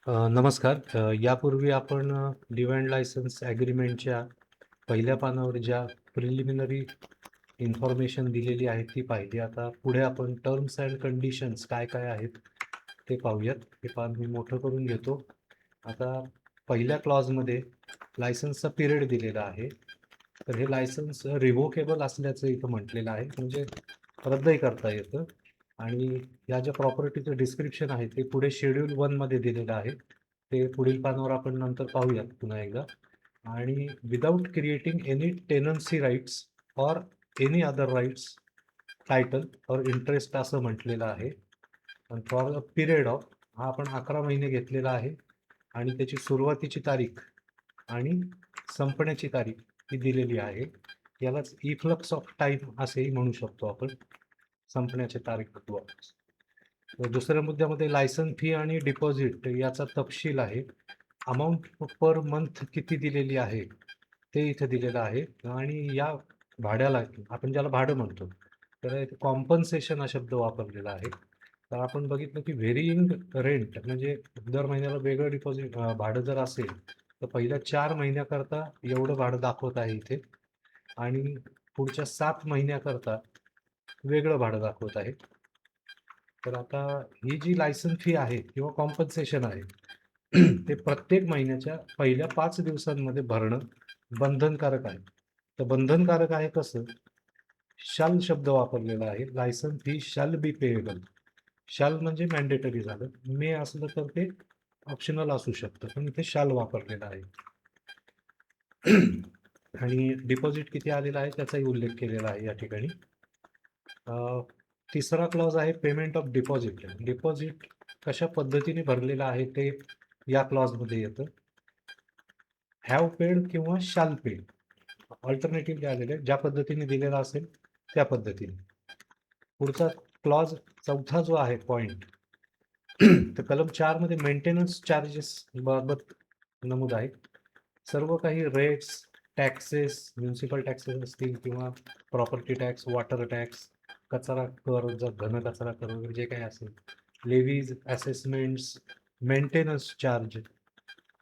नमस्कार. यापूर्वी आपण डिव्हाइंड लायसन्स ॲग्रीमेंटच्या पहिल्या पानावर ज्या प्रिलिमिनरी इन्फॉर्मेशन दिलेली आहे ती पाहिली. आता पुढे आपण टर्म्स अँड कंडिशन्स काय काय आहेत ते पाहूयात. हे पान मी मोठं करून घेतो. आता पहिल्या क्लॉजमध्ये लायसन्सचा पिरियड दिलेला आहे. तर हे लायसन्स रिव्होकेबल असल्याचं इथं म्हटलेलं आहे, म्हणजे रद्दही करता येतं. आणि या ज्या प्रॉपर्टीचं डिस्क्रिप्शन आहे ते पुढे शेड्यूल 1 मध्ये दिलेलं आहे. ते पुढील पानावर आपण नंतर पाहूयात पुन्हा एकदा. आणि without creating any tenancy rights or any other rights, title और इंटरेस्ट असं म्हटलेलं आहे. आणि फॉर अ पिरियड ऑफ, हा आपण 11 महिने घेतलेला आहे. आणि त्याची सुरुवातीची तारीख आणि संपण्याची तारीख ही दिलेली आहे. यालाच इफ्लक्स ऑफ टाईम असेही म्हणू शकतो आपण, संपण्याची तारीख. दुसऱ्या मुद्द्यामध्ये लायसन फी आणि डिपॉझिट याचा तपशील आहे. अमाऊंट पर मंथ किती दिलेली आहे ते इथे दिलेलं आहे. आणि या भाड्याला, आपण ज्याला भाडं म्हणतो, तर कॉम्पन्सेशन हा शब्द वापरलेला आहे. तर आपण बघितलं की व्हेरिंग रेंट म्हणजे दर महिन्याला वेगळं डिपॉझिट भाडं जर असेल तर पहिल्या 4 महिन्याकरता एवढं भाडं दाखवत आहे इथे, आणि पुढच्या 7 महिन्याकरता वेगळं भाडं दाखवत आहे. तर आता ही जी लायसन फी आहे किंवा कॉम्पन्सेशन आहे ते प्रत्येक महिन्याच्या पहिल्या 5 दिवसांमध्ये भरणं बंधनकारक आहे. तर बंधनकारक आहे कसं? शाल शब्द वापरलेला आहे. Licence fee shall be payable. शाल म्हणजे मॅन्डेटरी झालं, मे असलं तर ते ऑप्शनल असू शकतं, पण इथे शाल वापरलेला आहे. आणि डिपॉझिट किती आलेला आहे त्याचाही उल्लेख केलेला आहे या ठिकाणी. तिसरा क्लॉज आहे पेमेंट ऑफ डिपॉझिट. डिपॉझिट कशा पद्धतीने भरलेलं आहे ते या क्लॉजमध्ये येतं. हॅव पेड किंवा शाल पेड ऑल्टरनेटिव्ह जे आलेले ज्या पद्धतीने दिलेला असेल त्या पद्धतीने. पुढचा क्लॉज चौथा जो आहे पॉइंट, तर कलम 4 मध्ये मेंटेनन्स चार्जेस बाबत नमूद आहे. सर्व काही रेट्स, टॅक्सेस, म्युन्सिपल टॅक्सेस असतील किंवा प्रॉपर्टी टॅक्स, वॉटर टॅक्स, कचरा कर, जर घन कचरा कर वगैरे जे काही असेल, लेवीज, असेसमेंट्स, मेंटेनन्स चार्ज.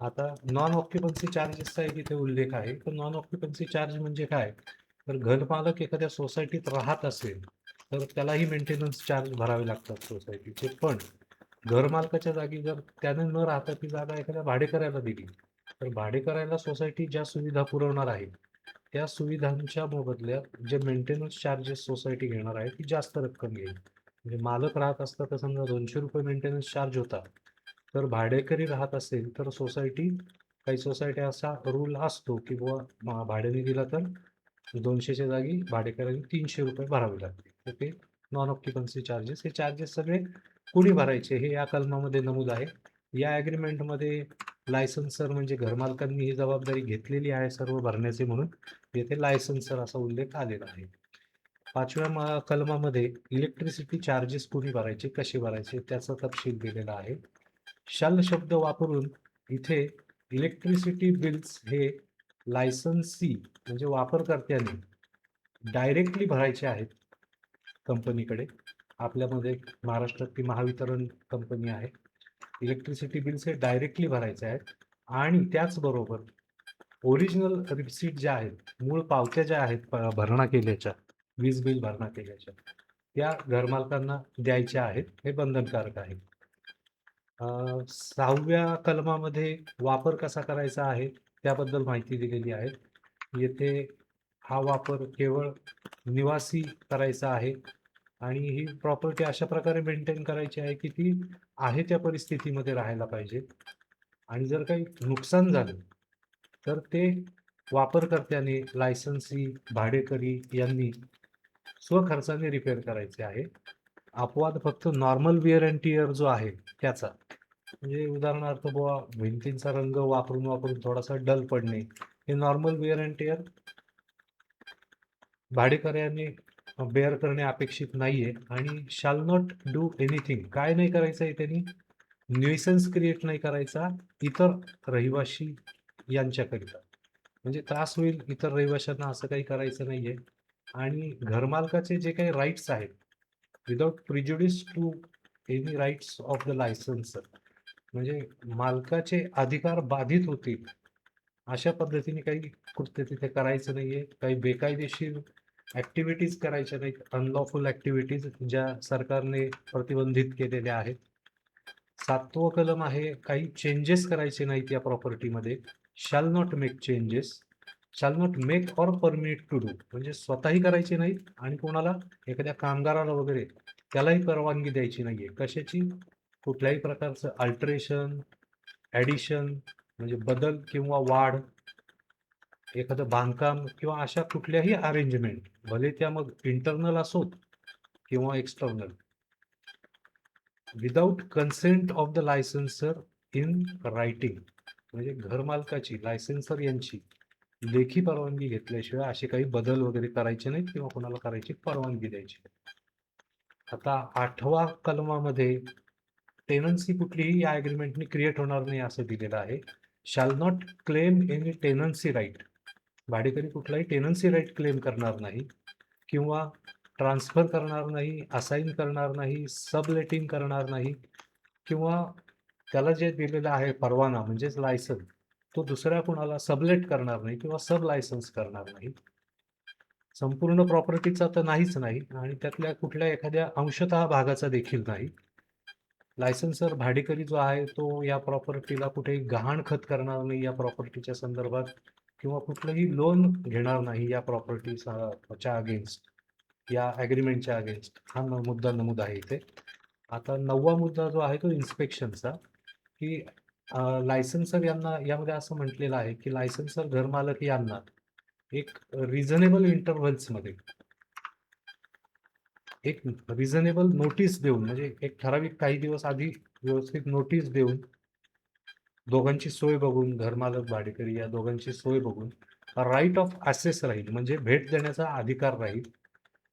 आता नॉन ऑक्युपन्सी चार्जेसचा एक इथे उल्लेख आहे. तर नॉन ऑक्युपन्सी चार्ज म्हणजे काय? तर घरमालक एखाद्या सोसायटीत राहत असेल तर त्यालाही मेंटेनन्स चार्ज भरावे लागतात सोसायटीचे. पण घरमालकाच्या जागी जर त्याने न राहता ती जागा एखाद्या भाडेकऱ्याला दिली तर भाडेकऱ्याला सोसायटी ज्या सुविधा पुरवणार आहे त्या सुविधांच्या मोबदल्यात जे मेंटेनन्स चार्जेस सोसायटी घेणार आहे ती जास्त रक्कम घेईल. म्हणजे मालक राहत असता तर समजा 200 रुपये मेंटेनन्स चार्ज होता, तर भाडेकरी राहत असेल तर सोसायटी, काही सोसायटी असा रूल असतो की बुवा भाड्याने दिला तर 200च्या जागी भाडेकऱ्यांनी 300 रुपये भरावे लागते. तर ते नॉन ऑक्युपन्सी चार्जेस, हे चार्जेस सगळे कुणी भरायचे हे या कलमामध्ये नमूद आहे. या ॲग्रीमेंटमध्ये लायसन्सर म्हणजे घरमालकांनी ही जबाबदारी घेतलेली आहे सर्व भरण्याचे, म्हणून येथे लायसन्सर असा उल्लेख आलेला आहे. 5व्या कलमामध्ये इलेक्ट्रिसिटी चार्जेस कुणी भरायचे, कसे भरायचे त्याचा तपशील दिलेला आहे. शल शब्द वापरून इथे इलेक्ट्रिसिटी बिल्स हे लायसन्सी म्हणजे वापरकर्त्याने डायरेक्टली भरायचे आहेत कंपनीकडे. आपल्यामध्ये महाराष्ट्रात ती महावितरण कंपनी आहे. इलेक्ट्रिसिटी बिल्स हे डायरेक्टली भरायचे आहेत. आणि त्याचबरोबर ओरिजिनल रिसिट ज्या आहेत, मूळ पावत्या ज्या आहेत भरणा केल्याच्या, वीज बिल भरणा केल्याच्या, त्या घरमालकांना द्यायच्या आहेत. हे बंधनकारक आहे. 6व्या कलमामध्ये वापर कसा करायचा आहे त्याबद्दल माहिती दिलेली आहे. येथे हा वापर केवळ निवासी करायचा आहे आणि ही प्रॉपर्टी अशा प्रकारे मेंटेन करायची आहे की ती आहे त्या परिस्थितीमध्ये राहायला पाहिजे. आणि जर काही नुकसान झालं तर ते वापरकर्त्याने, लायसन्सी, भाडेकरी यांनी स्वखर्चाने रिपेअर करायचे आहे. अपवाद फक्त नॉर्मल विअर अँड टिअर जो आहे त्याचा, म्हणजे उदाहरणार्थ बुवा भिंतींचा रंग वापरून वापरून थोडासा डल पडणे, हे नॉर्मल विअर अँड टिअर भाडेकऱ्याने बेअर करणे अपेक्षित नाहीये. आणि शाल नॉट डू एनिथिंग, काय नाही करायचं आहे त्यांनी, न्यूसन्स क्रिएट नाही करायचा इतर रहिवाशी यांच्याकरिता, म्हणजे त्रास होईल इतर रहिवाशांना असं काही करायचं नाहीये. आणि घरमालकाचे जे काही राईट्स आहेत, without prejudice to any rights of the licensor, म्हणजे मालकाचे अधिकार बाधित होतील अशा पद्धतीने काही कृत्य तिथे करायचं नाहीये. काही बेकायदेशीर ऍक्टिव्हिटीज करायच्या नाहीत. अनलॉफुल ऍक्टिव्हिटीज ज्या सरकारने प्रतिबंधित केलेल्या आहेत. 7वं कलम आहे, काही चेंजेस करायचे नाहीत या प्रॉपर्टीमध्ये. Shall not make changes, shall not make or permit to do, म्हणजे स्वतःही करायचे नाहीत आणि कोणाला, एखाद्या कामगाराला वगैरे त्यालाही परवानगी द्यायची नाहीये. कशाची? कुठल्याही प्रकारचं अल्टरेशन, ॲडिशन म्हणजे बदल किंवा वाढ, एखादं बांधकाम किंवा अशा कुठल्याही अरेंजमेंट, भले त्या मग इंटरनल असोत किंवा external, without consent of the licensor in writing, म्हणजे घरमालकाची, लायसन्सर यांची लेखी परवानगी घेतल्याशिवाय असे काही बदल वगैरे करायचे नाहीत किंवा कोणाला करायची परवानगी द्यायची नाही. आता 8व्या कलमामध्ये टेनन्सी कुठलीही या ॲग्रीमेंटनी क्रिएट होणार नाही असं दिलेलं आहे. Shall not claim any tenancy right, भाडेकरी कुठलाही टेनन्सी राईट क्लेम करणार नाही किंवा ट्रान्सफर करणार नाही, असाइन करणार नाही, सबलेटिंग करणार नाही किंवा त्याला जे दिलेलं आहे परवाना म्हणजेच लायसन, तो दुसऱ्या कुणाला सबलेट करणार नाही किंवा सब लायसन्स करणार नाही. संपूर्ण प्रॉपर्टीचा तर नाहीच नाही आणि त्यातल्या कुठल्या एखाद्या अंशतः भागाचा देखील नाही. लायसन्सर भाडेकरी जो आहे तो या प्रॉपर्टीला कुठेही गहाणखत करणार नाही या प्रॉपर्टीच्या संदर्भात किंवा कुठलंही लोन घेणार नाही या प्रॉपर्टीच्या अगेन्स्ट, या ॲग्रीमेंटच्या अगेन्स्ट. हा मुद्दा नमूद आहे इथे. आता 9वा मुद्दा जो आहे तो इन्स्पेक्शनचा, की लायसन्सर यांना यामध्ये असं म्हटलेलं आहे की लायसन्सर घरमालक यांना एक रिझनेबल इंटरव्हल्समध्ये एक रिझनेबल नोटीस देऊन, म्हणजे एक ठराविक काही दिवस आधी व्यवस्थित नोटीस देऊन, दोघांची सोय बघून, घरमालक भाडेकरी या दोघांची सोय बघून राईट ऑफ ॲसेस राहील, म्हणजे भेट देण्याचा अधिकार राहील.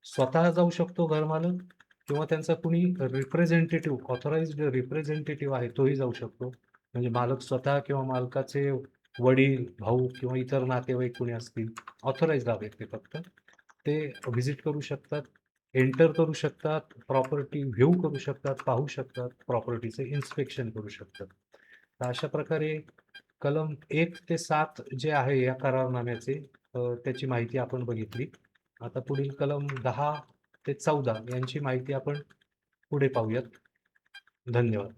स्वतः जाऊ शकतो घरमालक किंवा त्यांचा कुणी रिप्रेझेंटेटिव्ह, ऑथराइज्ड रिप्रेझेंटेटिव्ह आहे तोही जाऊ शकतो. म्हणजे मालक स्वतः किंवा मालकाचे वडील, भाऊ किंवा इतर नातेवाईक कुणी असतील, ऑथराइज्ड आहेत ते फक्त, ते व्हिजिट करू शकतात, एंटर करू शकतात, प्रॉपर्टी व्ह्यू करू शकतात, पाहू शकतात, प्रॉपर्टीचे इन्स्पेक्शन करू शकतात. तर अशा प्रकारे कलम 1 ते 7 जे आहे या करारनाम्याचे, त्याची माहिती आपण बघितली. आता पुढील कलम 10 ते 14 यांची माहिती आपण पुढे पाहूयात. धन्यवाद.